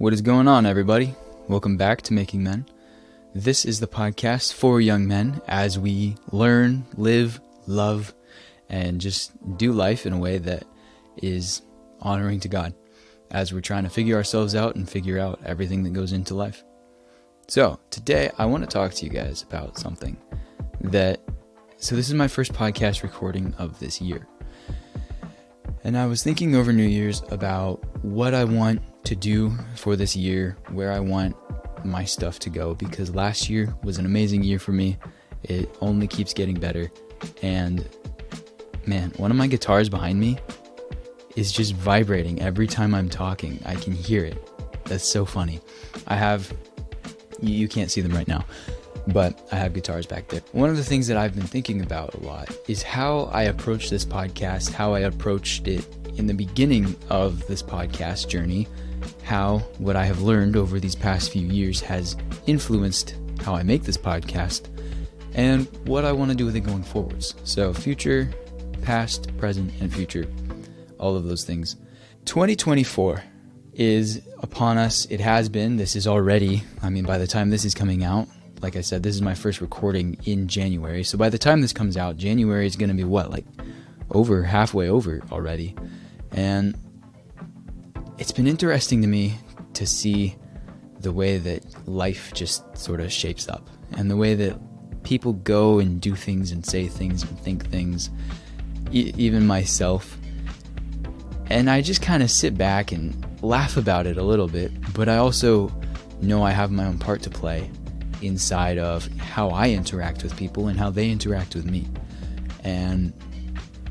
What is going on, everybody? Welcome back to Making Men. This is the podcast for young men as we learn, live, love, and just do life in a way that is honoring to God as we're trying to figure ourselves out and figure out everything that goes into life. So today I want to talk to you guys about something so this is my first podcast recording of this year. And I was thinking over New Year's about what I want to do for this year, where I want my stuff to go, because last year was an amazing year for me. It only keeps getting better. And man, one of my guitars behind me is just vibrating every time I'm talking. I can hear it. That's so funny. You can't see them right now, but I have guitars back there. One of the things that I've been thinking about a lot is how I approach this podcast, how I approached it in the beginning of this podcast journey, how what I have learned over these past few years has influenced how I make this podcast, and what I want to do with it going forwards. So future, past, present, and future, all of those things. 2024 is upon us. It has been. This is already, by the time this is coming out, like I said, this is my first recording in January. So by the time this comes out, January is going to be halfway over already. And it's been interesting to me to see the way that life just sort of shapes up, and the way that people go and do things and say things and think things, even myself. And I just kind of sit back and laugh about it a little bit, but I also know I have my own part to play inside of how I interact with people and how they interact with me. And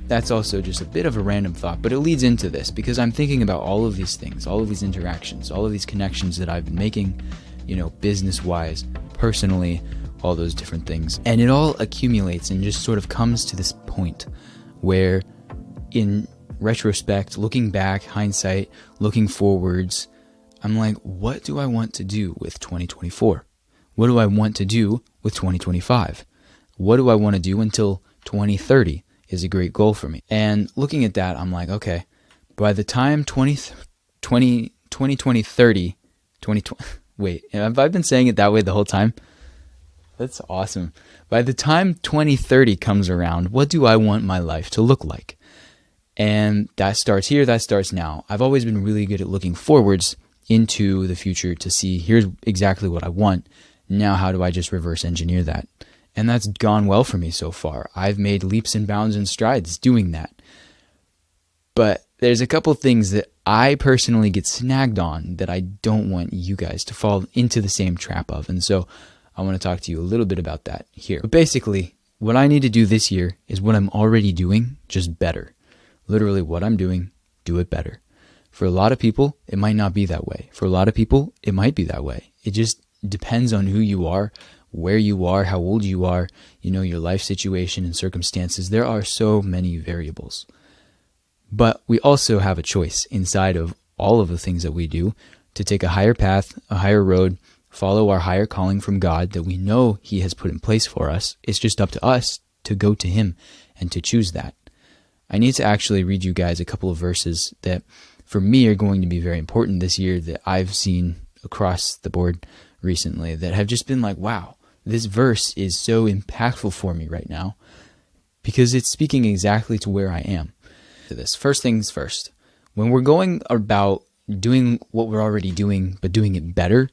that's also just a bit of a random thought, but it leads into this because I'm thinking about all of these things, all of these interactions, all of these connections that I've been making, business-wise, personally, all those different things. And it all accumulates and just sort of comes to this point where, in retrospect, looking back, hindsight, looking forwards, I'm like, what do I want to do with 2024? What do I want to do with 2025? What do I want to do until 2030 is a great goal for me. And looking at that, I'm like, okay, by the time 2020, wait, have I been saying it that way the whole time? That's awesome. By the time 2030 comes around, what do I want my life to look like? And that starts here, that starts now. I've always been really good at looking forwards into the future to see, here's exactly what I want. Now, how do I just reverse engineer that? And that's gone well for me so far. I've made leaps and bounds and strides doing that. But there's a couple things that I personally get snagged on that I don't want you guys to fall into the same trap of. And so I want to talk to you a little bit about that here. But basically, what I need to do this year is what I'm already doing, just better. Literally what I'm doing, do it better. For a lot of people, it might not be that way. For a lot of people, it might be that way. It just depends on who you are, where you are, how old you are, your life situation and circumstances. There are so many variables. But we also have a choice inside of all of the things that we do to take a higher path, a higher road, follow our higher calling from God that we know He has put in place for us. It's just up to us to go to Him and to choose that. I need to actually read you guys a couple of verses that for me are going to be very important this year that I've seen across the board recently that have just been like, wow, this verse is so impactful for me right now because it's speaking exactly to where I am. To this, first things first, when we're going about doing what we're already doing, but doing it better,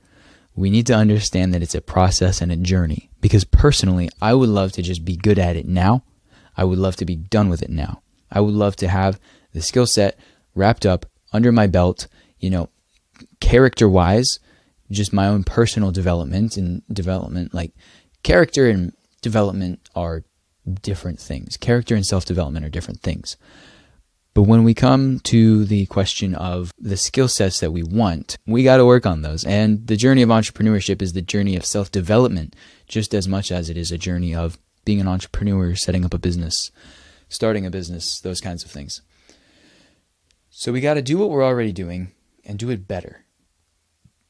we need to understand that it's a process and a journey. Because personally, I would love to just be good at it now. I would love to be done with it now. I would love to have the skill set wrapped up under my belt, character-wise, just my own personal development, like character and development are different things. Character and self-development are different things. But when we come to the question of the skill sets that we want, we got to work on those. And the journey of entrepreneurship is the journey of self-development just as much as it is a journey of being an entrepreneur, setting up a business, starting a business, those kinds of things. So we got to do what we're already doing and do it better.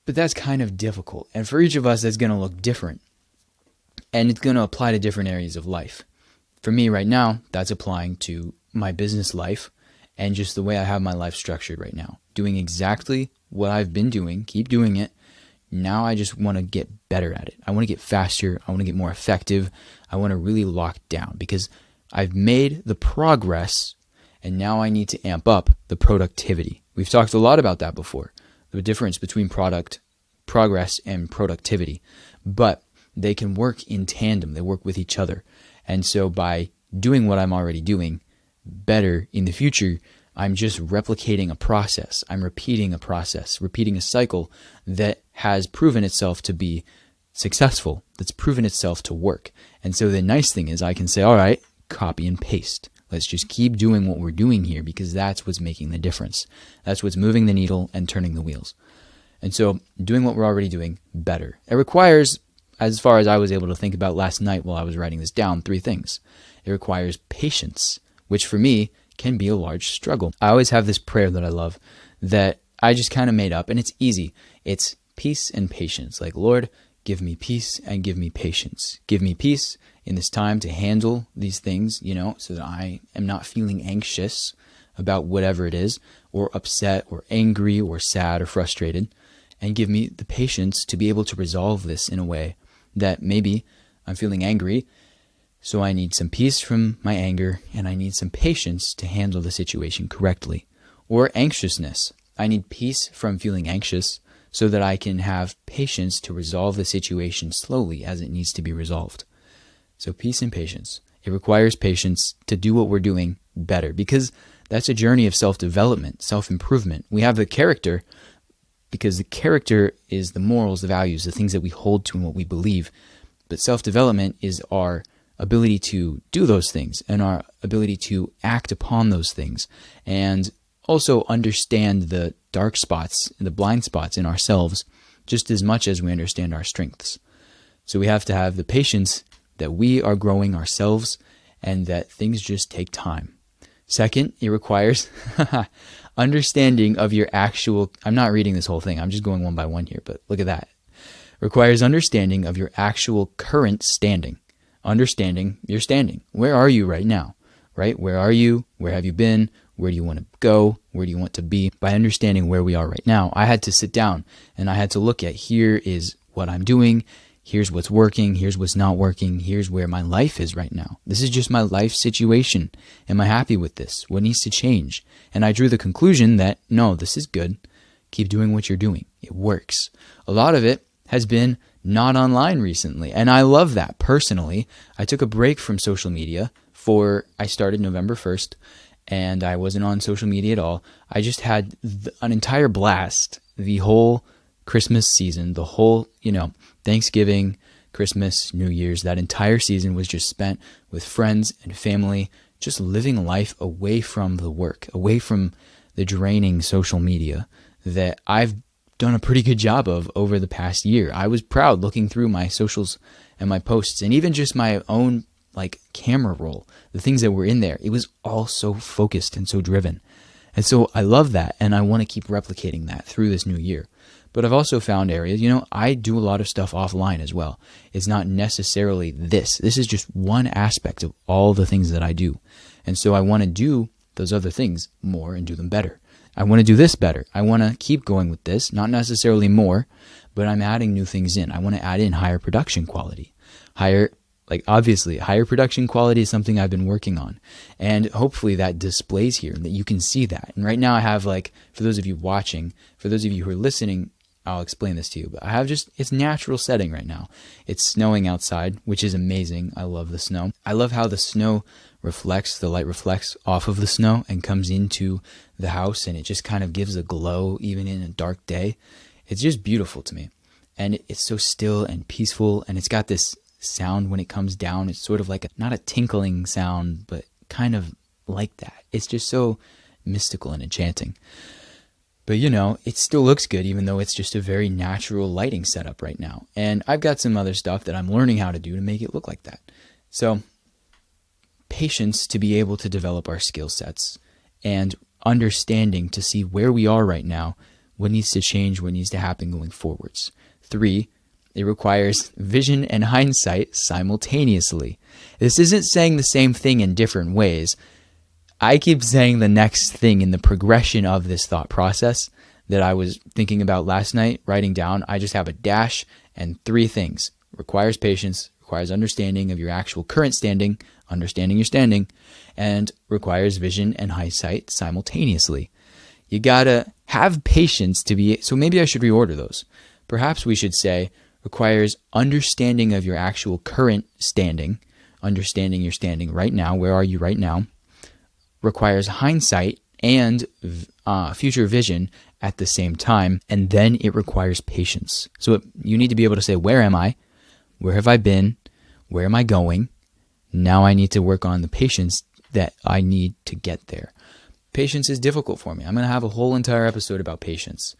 But that's kind of difficult. And for each of us, that's going to look different. And it's going to apply to different areas of life. For me right now, that's applying to my business life and just the way I have my life structured right now, doing exactly what I've been doing, keep doing it. Now I just want to get better at it. I want to get faster. I want to get more effective. I want to really lock down because I've made the progress and now I need to amp up the productivity. We've talked a lot about that before, the difference between progress and productivity, but they can work in tandem. They work with each other. And so by doing what I'm already doing better in the future, I'm just replicating a process. I'm repeating a process, repeating a cycle that has proven itself to be successful, that's proven itself to work. And so the nice thing is I can say, all right, copy and paste. Let's just keep doing what we're doing here because that's what's making the difference. That's what's moving the needle and turning the wheels. And so doing what we're already doing better. It requires, as far as I was able to think about last night while I was writing this down, 3 things. It requires patience, which for me can be a large struggle. I always have this prayer that I love that I just kind of made up, and it's easy. It's peace and patience. Like, Lord, give me peace and give me patience. Give me peace in this time to handle these things, so that I am not feeling anxious about whatever it is, or upset or angry or sad or frustrated. And give me the patience to be able to resolve this in a way that maybe I'm feeling angry, so I need some peace from my anger, and I need some patience to handle the situation correctly. Or anxiousness. I need peace from feeling anxious so that I can have patience to resolve the situation slowly as it needs to be resolved. So peace and patience. It requires patience to do what we're doing better because that's a journey of self-development, self-improvement. We have the character because the character is the morals, the values, the things that we hold to and what we believe. But self-development is our ability to do those things and our ability to act upon those things and also understand the dark spots and the blind spots in ourselves just as much as we understand our strengths. So we have to have the patience that we are growing ourselves and that things just take time. Second, it requires understanding of your actual, I'm not reading this whole thing, I'm just going one by one here, but look at that. Requires understanding of your actual current standing. Understanding your standing. Where are you right now? Right? Where are you? Where have you been? Where do you want to go? Where do you want to be? By understanding where we are right now, I had to sit down and I had to look at here is what I'm doing. Here's what's working. Here's what's not working. Here's where my life is right now. This is just my life situation. Am I happy with this? What needs to change? And I drew the conclusion that no, this is good. Keep doing what you're doing. It works. A lot of it has been not online recently. And I love that personally. I took a break from social media I started November 1st and I wasn't on social media at all. I just had an entire blast the whole Christmas season, the whole, Thanksgiving, Christmas, New Year's, that entire season was just spent with friends and family, just living life away from the work, away from the draining social media that I've done a pretty good job of over the past year. I was proud looking through my socials and my posts and even just my own camera roll, the things that were in there. It was all so focused and so driven. And so I love that and I want to keep replicating that through this new year. But I've also found areas, I do a lot of stuff offline as well. It's not necessarily this. This is just one aspect of all the things that I do. And so I want to do those other things more and do them better. I want to do this better. I want to keep going with this, not necessarily more, but I'm adding new things in. I want to add in higher production quality. Obviously, higher production quality is something I've been working on. And hopefully that displays here and that you can see that. And right now I have for those of you watching, for those of you who are listening, I'll explain this to you, but I have it's natural setting right now. It's snowing outside, which is amazing. I love the snow. I love how the snow the light reflects off of the snow and comes into the house and it just kind of gives a glow even in a dark day. It's just beautiful to me. And it's so still and peaceful and it's got this sound when it comes down. It's sort of not a tinkling sound, but kind of like that. It's just so mystical and enchanting. But it still looks good even though it's just a very natural lighting setup right now. And I've got some other stuff that I'm learning how to do to make it look like that. So patience to be able to develop our skill sets and understanding to see where we are right now, what needs to change, what needs to happen going forwards. 3, it requires vision and hindsight simultaneously. This isn't saying the same thing in different ways. I keep saying the next thing in the progression of this thought process that I was thinking about last night, writing down. I just have a dash and 3 things. Requires patience, requires understanding of your actual current standing, understanding your standing, and requires vision and hindsight simultaneously. You gotta have patience to be, so maybe I should reorder those. Perhaps we should say requires understanding of your actual current standing, understanding your standing right now, where are you right now, requires hindsight and future vision at the same time, and then it requires patience. So you need to be able to say, where am I? Where have I been? Where am I going? Now I need to work on the patience that I need to get there. Patience is difficult for me. I'm going to have a whole entire episode about patience.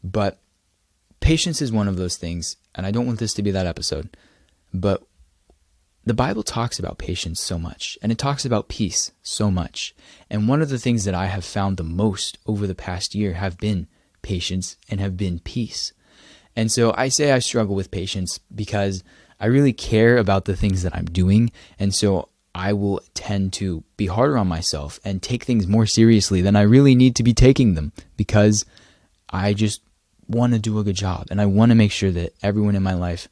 But patience is one of those things, and I don't want this to be that episode, but the Bible talks about patience so much, and it talks about peace so much. And one of the things that I have found the most over the past year have been patience and have been peace. And so I say I struggle with patience because I really care about the things that I'm doing, and so I will tend to be harder on myself and take things more seriously than I really need to be taking them, because I just want to do a good job, and I want to make sure that everyone in my life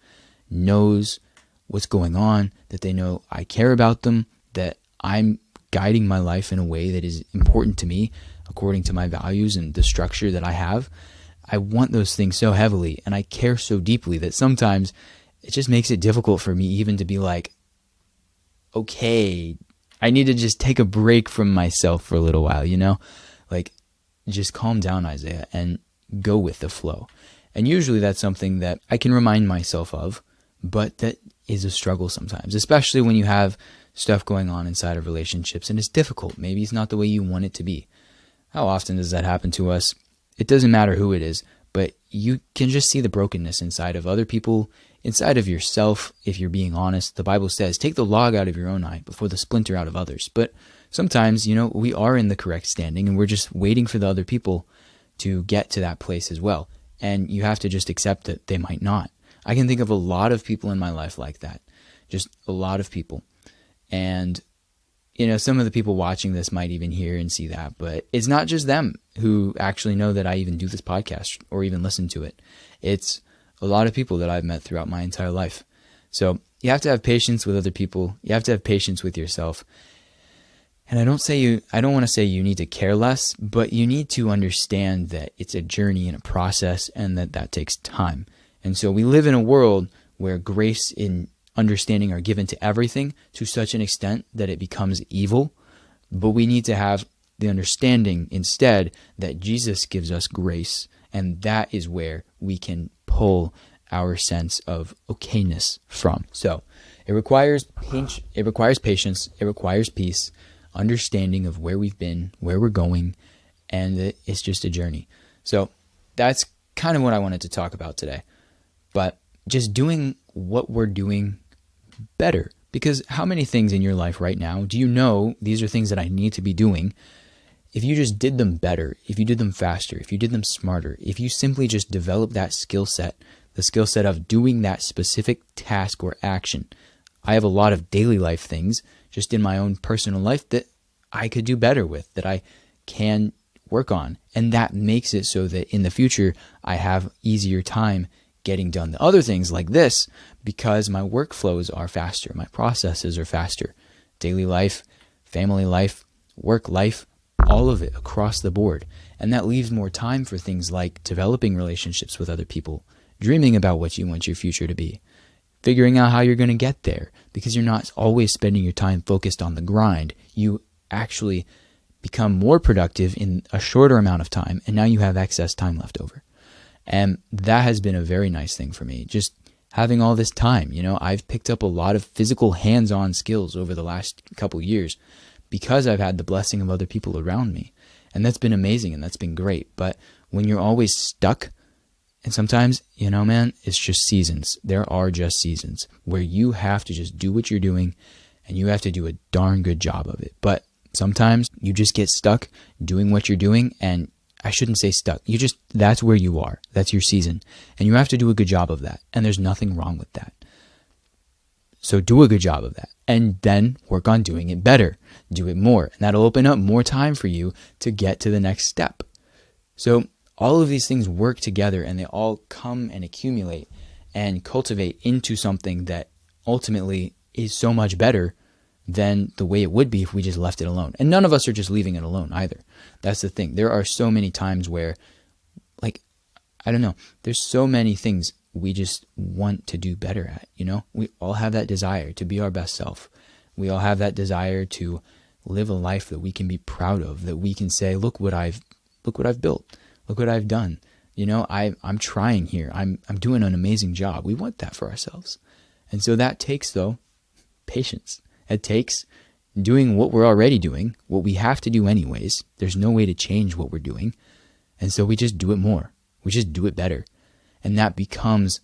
knows what's going on, that they know I care about them, that I'm guiding my life in a way that is important to me according to my values and the structure that I have. I want those things so heavily, and I care so deeply that sometimes it just makes it difficult for me even to be like, okay, I need to just take a break from myself for a little while, like just calm down, Isaiah, and go with the flow. And usually that's something that I can remind myself of, but that is a struggle sometimes, especially when you have stuff going on inside of relationships and it's difficult. Maybe it's not the way you want it to be. How often does that happen to us? It doesn't matter who it is, but you can just see the brokenness inside of other people, inside of yourself. If you're being honest, the Bible says, take the log out of your own eye before the splinter out of others. But sometimes, we are in the correct standing and we're just waiting for the other people to get to that place as well. And you have to just accept that they might not. I can think of a lot of people in my life like that, just a lot of people. And, some of the people watching this might even hear and see that, but it's not just them who actually know that I even do this podcast or even listen to it. It's a lot of people that I've met throughout my entire life. So you have to have patience with other people. You have to have patience with yourself. And I don't want to say you need to care less, but you need to understand that it's a journey and a process, and that takes time. And so we live in a world where grace and understanding are given to everything to such an extent that it becomes evil. But we need to have the understanding instead that Jesus gives us grace, and that is where we can pull our sense of okayness from. So it requires patience, it requires peace, understanding of where we've been, where we're going, and it's just a journey. So that's kind of what I wanted to talk about today. But just doing what we're doing better. Because how many things in your life right now do you know these are things that I need to be doing? If you just did them better, if you did them faster, if you did them smarter, if you simply just develop that skill set, the skill set of doing that specific task or action. I have a lot of daily life things just in my own personal life that I could do better with, that I can work on. And that makes it so that in the future, I have easier time getting done the other things like this, because my workflows are faster, my processes are faster. Daily life, family life, work life, all of it across the board. And that leaves more time for things like developing relationships with other people, dreaming about what you want your future to be, figuring out how you're going to get there, because you're not always spending your time focused on the grind. You actually become more productive in a shorter amount of time, and now you have excess time left over. And that has been a very nice thing for me, just having all this time. I've picked up a lot of physical hands-on skills over the last couple years because I've had the blessing of other people around me. And that's been amazing, and that's been great. But when you're always stuck, and sometimes, man, it's just seasons. There are just seasons where you have to just do what you're doing, and you have to do a darn good job of it. But sometimes you just get stuck doing what you're doing, and I shouldn't say stuck. That's where you are. That's your season. And you have to do a good job of that. And there's nothing wrong with that. So do a good job of that, and then work on doing it better. Do it more, and that'll open up more time for you to get to the next step. So all of these things work together, and they all come and accumulate and cultivate into something that ultimately is so much better than the way it would be if we just left it alone. And none of us are just leaving it alone either. That's the thing. There are so many times where, like, I don't know, there's so many things we just want to do better at, you know? We all have that desire to be our best self. We all have that desire to live a life that we can be proud of, that we can say, look what I've built. Look what I've done. You know, I'm trying here. I'm doing an amazing job. We want that for ourselves. And so that takes, though, patience. It takes doing what we're already doing, what we have to do anyways. There's no way to change what we're doing. And so we just do it more. We just do it better. And that becomes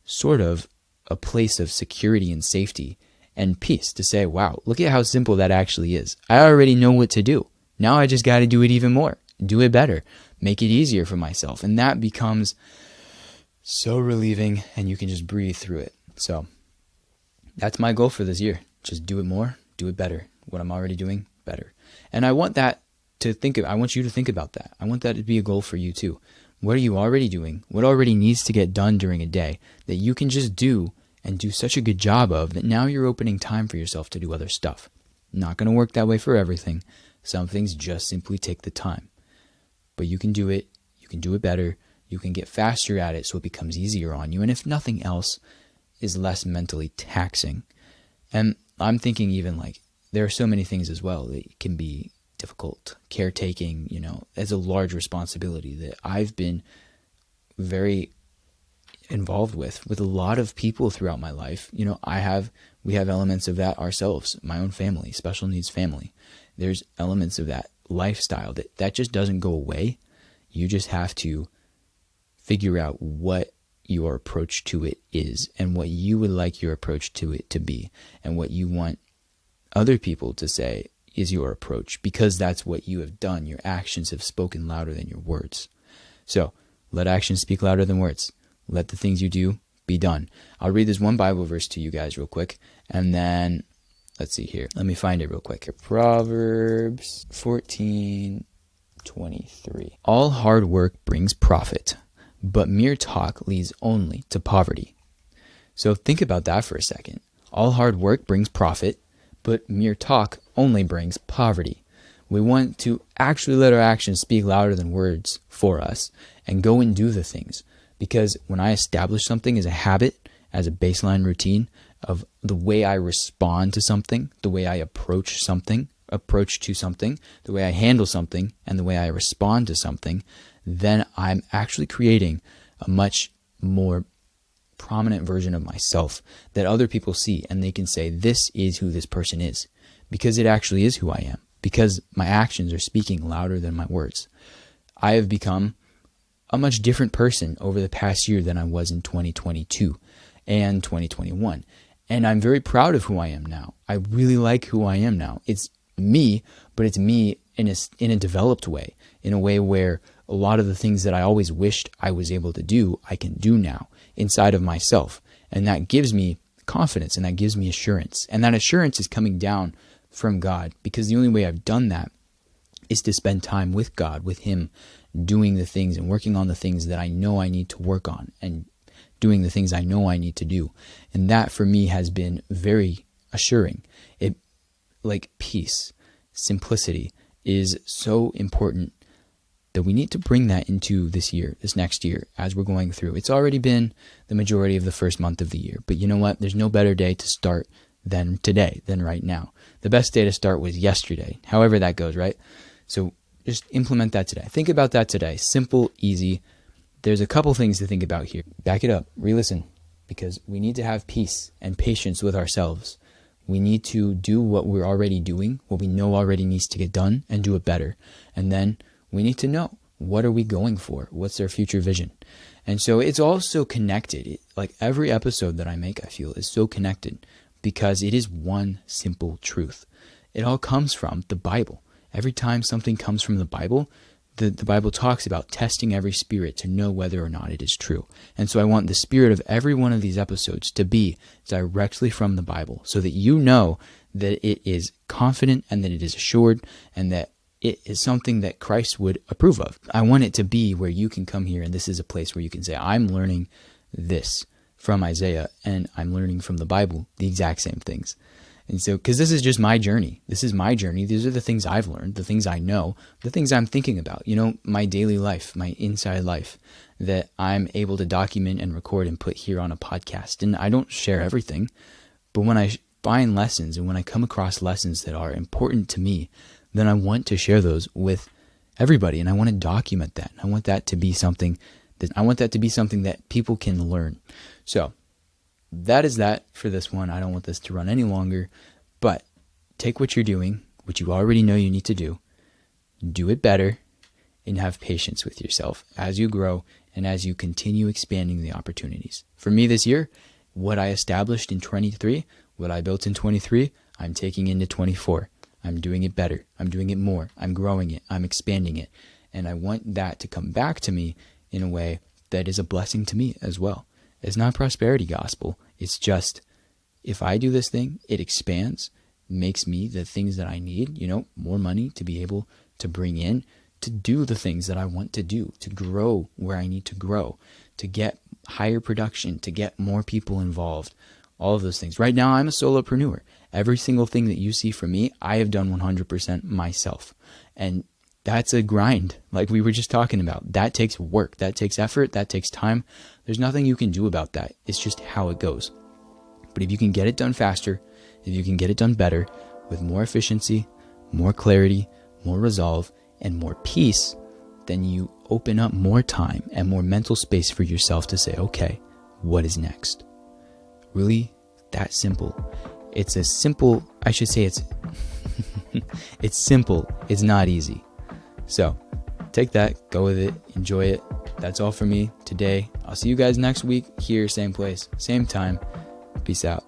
sort of a place of security and safety and peace to say, wow, look at how simple that actually is. I already know what to do. Now I just got to do it even more, do it better, make it easier for myself. And that becomes so relieving, and you can just breathe through it. So that's my goal for this year. Just do it more, do it better. What I'm already doing, better. And I want that to think of, I want you to think about that. I want that to be a goal for you too. What are you already doing? What already needs to get done during a day that you can just do and do such a good job of that now you're opening time for yourself to do other stuff? Not going to work that way for everything. Some things just simply take the time. But you can do it. You can do it better. You can get faster at it so it becomes easier on you. And if nothing else, is less mentally taxing. And I'm thinking even like there are so many things as well that can be difficult. Caretaking, you know, as a large responsibility that I've been very involved with a lot of people throughout my life. You know, we have elements of that ourselves, my own family, special needs family. There's elements of that lifestyle that just doesn't go away. You just have to figure out what your approach to it is and what you would like your approach to it to be and what you want other people to say is your approach, because that's what you have done. Your actions have spoken louder than your words. So let actions speak louder than words. Let the things you do be done. I'll read this one Bible verse to you guys real quick, and then let's see here. Let me find it real quick. Proverbs 14:23. All hard work brings profit, but mere talk leads only to poverty. So think about that for a second. All hard work brings profit, but mere talk only brings poverty. We want to actually let our actions speak louder than words for us and go and do the things. Because when I establish something as a habit, as a baseline routine of the way I respond to something, the way I approach to something, the way I handle something, and the way I respond to something, then I'm actually creating a much more prominent version of myself that other people see, and they can say, this is who this person is, because it actually is who I am, because my actions are speaking louder than my words. I have become a much different person over the past year than I was in 2022 and 2021. And I'm very proud of who I am now. I really like who I am now. It's me, but it's me in a developed way, in a way where a lot of the things that I always wished I was able to do, I can do now inside of myself. And that gives me confidence, and that gives me assurance. And that assurance is coming down from God, because the only way I've done that is to spend time with God, with Him, doing the things and working on the things that I know I need to work on and doing the things I know I need to do. And that for me has been very assuring. It, like peace, simplicity is so important that we need to bring that into this year, this next year, as we're going through. It's already been the majority of the first month of the year, but you know what? There's no better day to start than today, than right now. The best day to start was yesterday, however that goes, right? So just implement that today. Think about that today. Simple, easy. There's a couple things to think about here. Back it up, re-listen, because we need to have peace and patience with ourselves. We need to do what we're already doing, what we know already needs to get done, and do it better. And then we need to know, what are we going for? What's our future vision? And so it's all so connected. Like every episode that I make, I feel, is so connected because it is one simple truth. It all comes from the Bible. Every time something comes from the Bible, the Bible talks about testing every spirit to know whether or not it is true. And so I want the spirit of every one of these episodes to be directly from the Bible, so that you know that it is confident and that it is assured and that it is something that Christ would approve of. I want it to be where you can come here and this is a place where you can say, I'm learning this from Isaiah and I'm learning from the Bible the exact same things. And so, because this is just my journey. This is my journey. These are the things I've learned, the things I know, the things I'm thinking about, my daily life, my inside life that I'm able to document and record and put here on a podcast. And I don't share everything, but when I find lessons and when I come across lessons that are important to me, then I want to share those with everybody. And I want to document that. I want that to be something that people can learn. So that is that for this one. I don't want this to run any longer, but take what you're doing, what you already know you need to do it better, and have patience with yourself as you grow and as you continue expanding the opportunities. For me this year, what I established in 23, what I built in 23, I'm taking into 24. I'm doing it better. I'm doing it more. I'm growing it. I'm expanding it. And I want that to come back to me in a way that is a blessing to me as well. It's not prosperity gospel. It's just, if I do this thing, it expands, makes me the things that I need, more money to be able to bring in, to do the things that I want to do, to grow where I need to grow, to get higher production, to get more people involved, all of those things. Right now, I'm a solopreneur. Every single thing that you see from me, I have done 100% myself. And that's a grind, like we were just talking about. That takes work, that takes effort, that takes time. There's nothing you can do about that. It's just how it goes. But if you can get it done faster, if you can get it done better, with more efficiency, more clarity, more resolve, and more peace, then you open up more time and more mental space for yourself to say, okay, what is next? Really, that simple. It's as simple, I should say it's simple. It's not easy. So take that, go with it, enjoy it. That's all for me today. I'll see you guys next week here, same place, same time. Peace out.